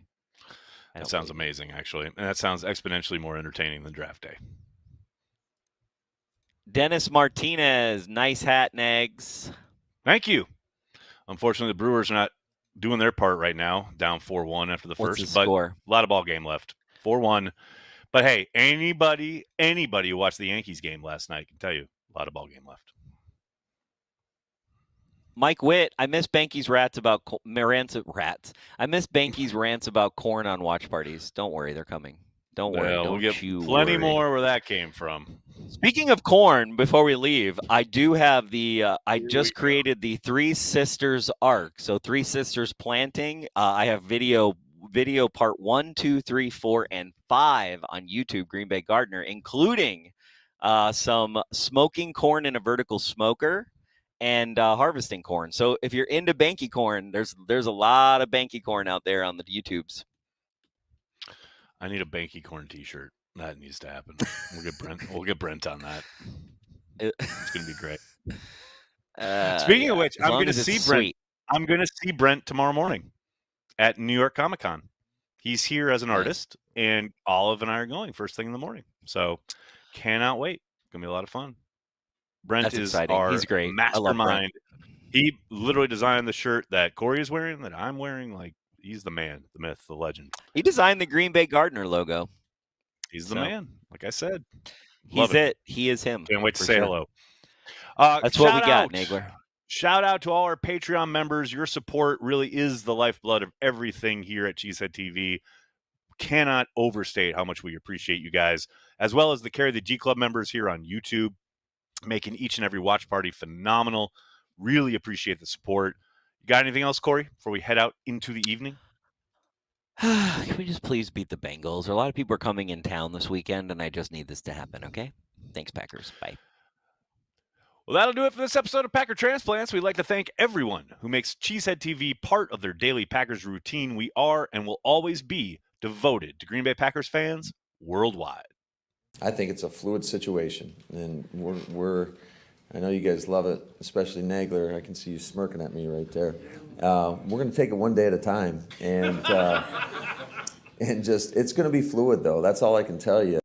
That sounds amazing, actually. And that sounds exponentially more entertaining than Draft Day. Dennis Martinez, nice hat, Negs. Thank you. Unfortunately, the Brewers are not doing their part right now, down 4-1 after the first. But score? A lot of ball game left. 4-1. But hey, anybody who watched the Yankees game last night can tell you a lot of ball game left. Mike Witt, I miss Behnke's rants about rants. I miss Behnke's rants about corn on watch parties. Don't worry, they're coming. Don't worry. We'll get plenty more where that came from. Speaking of corn, before we leave, I do have I just created the Three Sisters arc. So Three Sisters planting. I have video part 1, 2, 3, 4, and 5 on YouTube, Green Bay Gardener, including some smoking corn in a vertical smoker. And harvesting corn. So if you're into Behnke corn, there's a lot of Behnke corn out there on the YouTubes. I need a Behnke corn T-shirt. That needs to happen. We'll get Brent on that. It's gonna be great. Speaking of which, I'm gonna see Brent. I'm gonna see Brent tomorrow morning at New York Comic Con. He's here as an artist, and Olive and I are going first thing in the morning. So cannot wait. Gonna be a lot of fun. Brent That's is exciting. our He's great. mastermind. He literally designed the shirt that Corey is wearing, that I'm wearing. Like, he's the man, the myth, the legend. He designed the Green Bay Gardener logo. He's the man, like I said. He's it. He is him. Can't wait to say hello. That's what we got, Nagler. Shout out to all our Patreon members. Your support really is the lifeblood of everything here at Cheesehead TV. Cannot overstate how much we appreciate you guys, as well as the Carry the G Club members here on YouTube, making each and every watch party phenomenal. Really appreciate the support. You got anything else, Corey, before we head out into the evening? Can we just please beat the Bengals? A lot of people are coming in town this weekend, and I just need this to happen, okay? Thanks, Packers. Bye. Well, that'll do it for this episode of Packer Transplants. We'd like to thank everyone who makes Cheesehead TV part of their daily Packers routine. We are and will always be devoted to Green Bay Packers fans worldwide. I think it's a fluid situation, and I know you guys love it, especially Nagler. I can see you smirking at me right there. We're going to take it one day at a time, and just it's going to be fluid, though. That's all I can tell you.